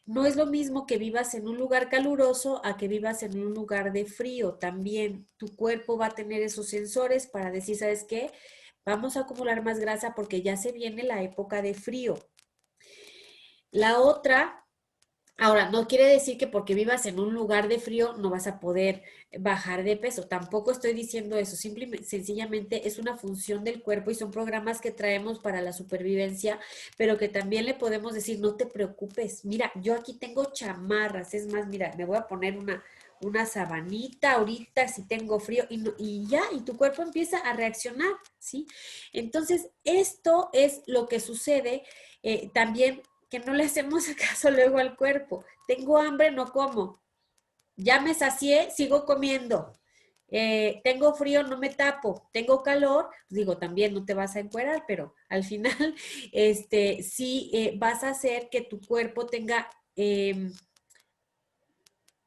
No es lo mismo que vivas en un lugar caluroso a que vivas en un lugar de frío. También tu cuerpo va a tener esos sensores para decir, ¿sabes qué? Vamos a acumular más grasa porque ya se viene la época de frío. La otra, ahora, no quiere decir que porque vivas en un lugar de frío no vas a poder bajar de peso. Tampoco estoy diciendo eso. Simplemente, sencillamente es una función del cuerpo y son programas que traemos para la supervivencia, pero que también le podemos decir, no te preocupes. Mira, yo aquí tengo chamarras. Es más, mira, me voy a poner una sabanita ahorita si tengo frío y ya, y tu cuerpo empieza a reaccionar, ¿sí? Entonces, esto es lo que sucede también que no le hacemos caso luego al cuerpo. Tengo hambre, no como. Ya me sacié, sigo comiendo. tengo frío, no me tapo, tengo calor, digo, también no te vas a encuerar, pero al final, sí vas a hacer que tu cuerpo tenga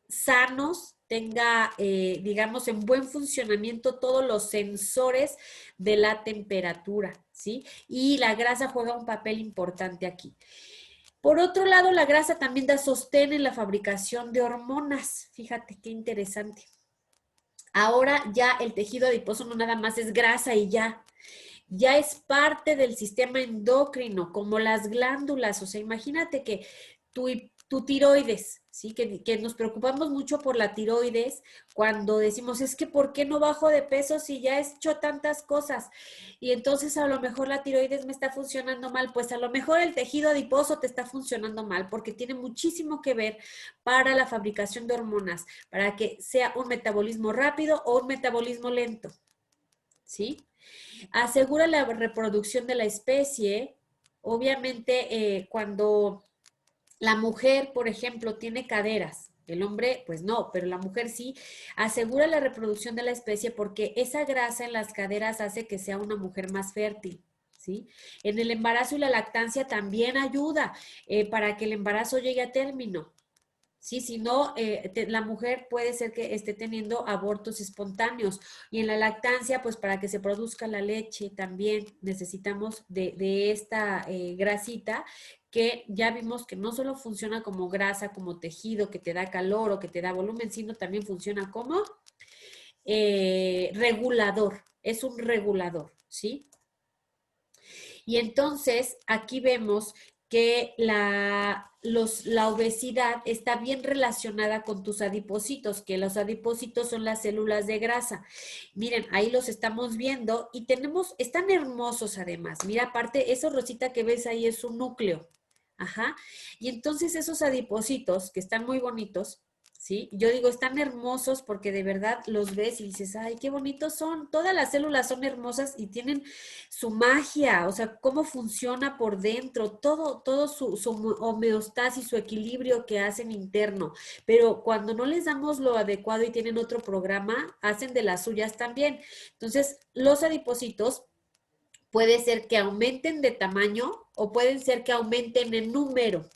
sanos, tenga, digamos, en buen funcionamiento todos los sensores de la temperatura, ¿sí? Y la grasa juega un papel importante aquí. Por otro lado, la grasa también da sostén en la fabricación de hormonas. Fíjate qué interesante. Ahora ya el tejido adiposo no nada más es grasa y ya es parte del sistema endocrino, como las glándulas. O sea, imagínate que tu tiroides, ¿sí? Que nos preocupamos mucho por la tiroides cuando decimos, es que ¿por qué no bajo de peso si ya he hecho tantas cosas? Y entonces a lo mejor la tiroides me está funcionando mal, pues a lo mejor el tejido adiposo te está funcionando mal porque tiene muchísimo que ver para la fabricación de hormonas, para que sea un metabolismo rápido o un metabolismo lento, ¿sí? Asegura la reproducción de la especie. Obviamente, cuando la mujer, por ejemplo, tiene caderas, el hombre, pues no, pero la mujer sí, asegura la reproducción de la especie porque esa grasa en las caderas hace que sea una mujer más fértil. ¿Sí? En el embarazo y la lactancia también ayuda para que el embarazo llegue a término. Sí, si no, la mujer puede ser que esté teniendo abortos espontáneos y en la lactancia, pues para que se produzca la leche también necesitamos de esta grasita que ya vimos que no solo funciona como grasa, como tejido que te da calor o que te da volumen, sino también funciona como regulador, es un regulador, ¿sí? Y entonces aquí vemos que la obesidad está bien relacionada con tus adipocitos, que los adipocitos son las células de grasa. Miren, ahí los estamos viendo y están hermosos además. Mira, aparte, eso rosita que ves ahí es un núcleo. Ajá. Y entonces esos adipocitos, que están muy bonitos, ¿sí? Yo digo, están hermosos porque de verdad los ves y dices, ay, qué bonitos son. Todas las células son hermosas y tienen su magia, o sea, cómo funciona por dentro, todo su homeostasis, su equilibrio que hacen interno. Pero cuando no les damos lo adecuado y tienen otro programa, hacen de las suyas también. Entonces, los adipocitos puede ser que aumenten de tamaño o pueden ser que aumenten en número.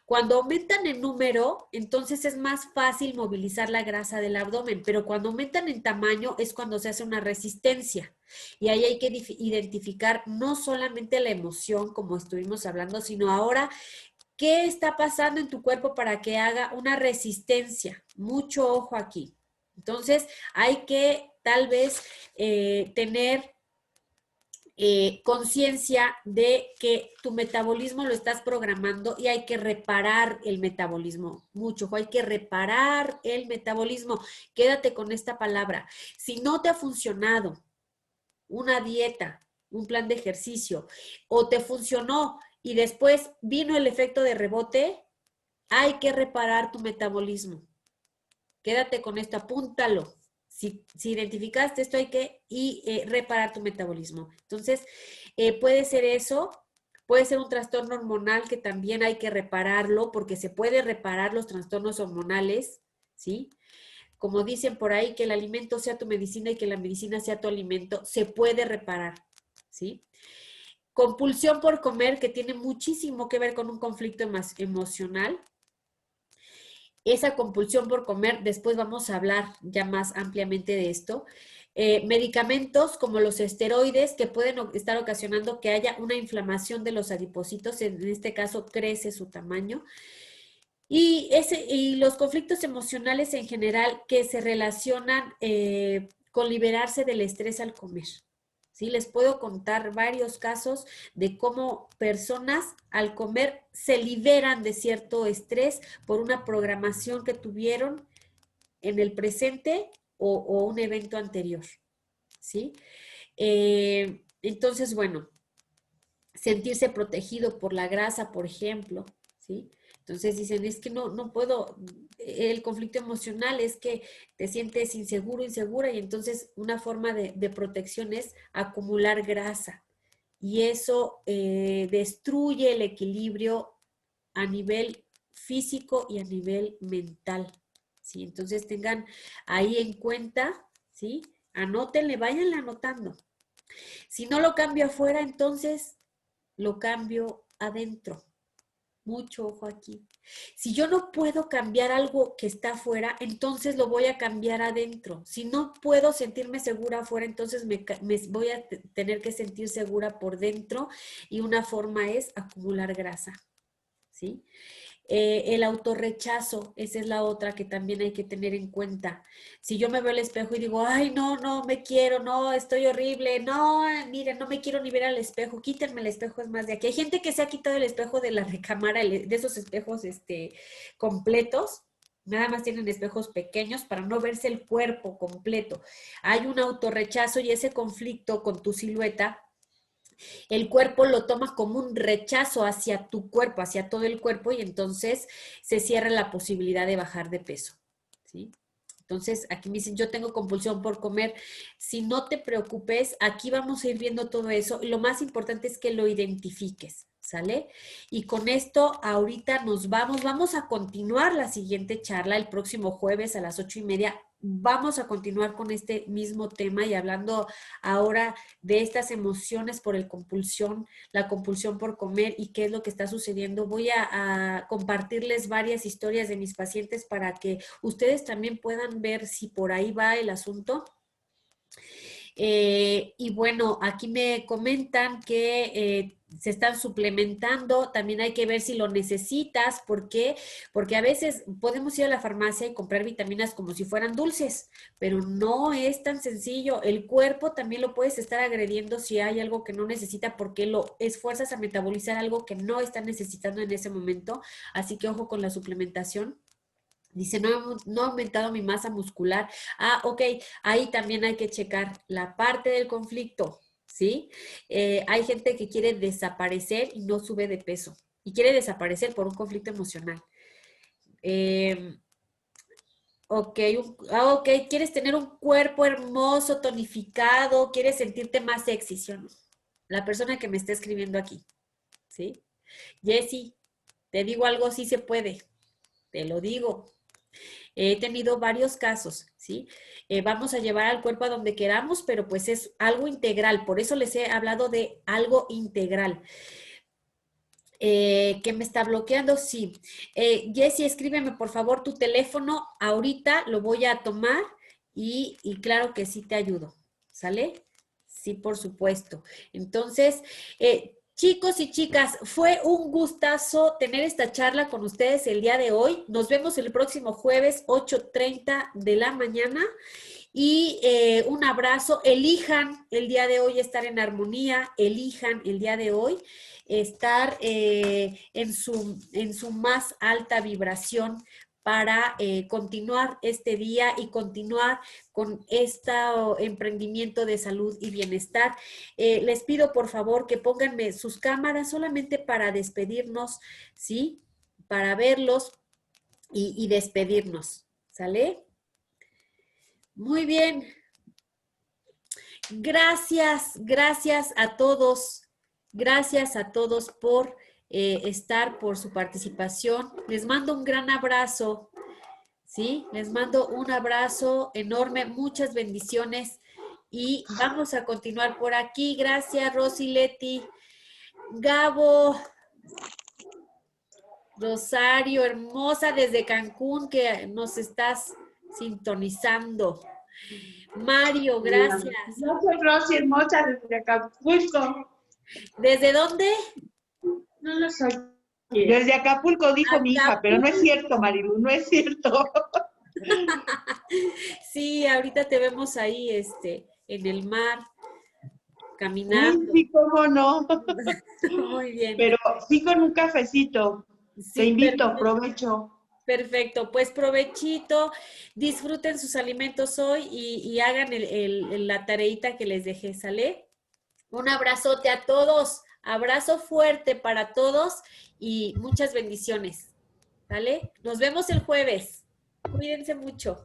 Cuando aumentan en número, entonces es más fácil movilizar la grasa del abdomen, pero cuando aumentan en tamaño es cuando se hace una resistencia. Y ahí hay que identificar no solamente la emoción, como estuvimos hablando, sino ahora qué está pasando en tu cuerpo para que haga una resistencia. Mucho ojo aquí. Entonces, hay que tal vez tener conciencia de que tu metabolismo lo estás programando y hay que reparar el metabolismo. Mucho, hay que reparar el metabolismo. Quédate con esta palabra. Si no te ha funcionado una dieta, un plan de ejercicio, o te funcionó y después vino el efecto de rebote, hay que reparar tu metabolismo. Quédate con esto, apúntalo. Si identificaste esto, hay que reparar tu metabolismo. Entonces, puede ser eso, puede ser un trastorno hormonal que también hay que repararlo, porque se puede reparar los trastornos hormonales, ¿sí? Como dicen por ahí, que el alimento sea tu medicina y que la medicina sea tu alimento, se puede reparar, ¿sí? Compulsión por comer, que tiene muchísimo que ver con un conflicto emocional. Esa compulsión por comer, después vamos a hablar ya más ampliamente de esto. Medicamentos como los esteroides que pueden estar ocasionando que haya una inflamación de los adipocitos, en este caso crece su tamaño. Y los conflictos emocionales en general que se relacionan con liberarse del estrés al comer. ¿Sí? Les puedo contar varios casos de cómo personas al comer se liberan de cierto estrés por una programación que tuvieron en el presente o un evento anterior. ¿Sí? Entonces, bueno, sentirse protegido por la grasa, por ejemplo, ¿sí? Entonces dicen, es que no puedo, el conflicto emocional es que te sientes inseguro, insegura, y entonces una forma de protección es acumular grasa. Y eso destruye el equilibrio a nivel físico y a nivel mental, ¿sí? Entonces tengan ahí en cuenta ¿sí? Anótenle, váyanle anotando. Si no lo cambio afuera, entonces lo cambio adentro. Mucho ojo aquí. Si yo no puedo cambiar algo que está afuera, entonces lo voy a cambiar adentro. Si no puedo sentirme segura afuera, entonces me voy a tener que sentir segura por dentro y una forma es acumular grasa, ¿sí? El autorrechazo, esa es la otra que también hay que tener en cuenta. Si yo me veo al espejo y digo, ay, no, no me quiero, no, estoy horrible, no, miren, no me quiero ni ver al espejo, quítenme el espejo, es más de aquí. Hay gente que se ha quitado el espejo de la recámara, de esos espejos completos, nada más tienen espejos pequeños para no verse el cuerpo completo. Hay un autorrechazo y ese conflicto con tu silueta el cuerpo lo toma como un rechazo hacia tu cuerpo, hacia todo el cuerpo y entonces se cierra la posibilidad de bajar de peso, ¿sí? Entonces, aquí me dicen, yo tengo compulsión por comer. Si no te preocupes, aquí vamos a ir viendo todo eso. Y lo más importante es que lo identifiques, ¿sale? Y con esto, ahorita vamos a continuar la siguiente charla el próximo jueves a las 8:30. Vamos a continuar con este mismo tema y hablando ahora de estas emociones por la compulsión por comer y qué es lo que está sucediendo. Voy a compartirles varias historias de mis pacientes para que ustedes también puedan ver si por ahí va el asunto. Y bueno, aquí me comentan que se están suplementando, también hay que ver si lo necesitas, ¿por qué? Porque a veces podemos ir a la farmacia y comprar vitaminas como si fueran dulces, pero no es tan sencillo. El cuerpo también lo puedes estar agrediendo si hay algo que no necesita porque lo esfuerzas a metabolizar algo que no está necesitando en ese momento, así que ojo con la suplementación. Dice, no ha aumentado mi masa muscular. Ah, ok, ahí también hay que checar la parte del conflicto, ¿sí? Hay gente que quiere desaparecer y no sube de peso. Y quiere desaparecer por un conflicto emocional. Ok, ok, quieres tener un cuerpo hermoso, tonificado, quieres sentirte más sexy, ¿sí o no? La persona que me está escribiendo aquí, ¿sí? Jessie, te digo algo, sí se puede, te lo digo. He tenido varios casos, ¿sí? Vamos a llevar al cuerpo a donde queramos, pero pues es algo integral. Por eso les he hablado de algo integral. ¿Qué me está bloqueando? Sí. Jessie, escríbeme por favor tu teléfono. Ahorita lo voy a tomar y claro que sí te ayudo. ¿Sale? Sí, por supuesto. Entonces, chicos y chicas, fue un gustazo tener esta charla con ustedes el día de hoy. Nos vemos el próximo jueves, 8:30 de la mañana. Y un abrazo. Elijan el día de hoy estar en armonía. Elijan el día de hoy estar en su más alta vibración para continuar este día y continuar con este emprendimiento de salud y bienestar. Les pido por favor que pónganme sus cámaras solamente para despedirnos, ¿sí? Para verlos y despedirnos, ¿sale? Muy bien. Gracias a todos. Gracias a todos por estar, por su participación. Les mando un gran abrazo. ¿Sí? Les mando un abrazo enorme, muchas bendiciones y vamos a continuar por aquí. Gracias, Rosy, Leti, Gabo, Rosario, hermosa desde Cancún que nos estás sintonizando. Mario, gracias. Yo soy Rosy Hermosa desde Acapulco. ¿Desde dónde? No lo soy. Desde Acapulco, dijo mi hija, pero no es cierto, Marilu, no es cierto. Sí, ahorita te vemos ahí, en el mar, caminando. Sí, cómo no. Muy bien. Pero sí con un cafecito. Sí, Te invito, perfecto. provecho. Perfecto, pues provechito, disfruten sus alimentos hoy y hagan la tareita que les dejé, ¿sale? Un abrazote a todos, abrazo fuerte para todos y muchas bendiciones, ¿sale? Nos vemos el jueves. Cuídense mucho.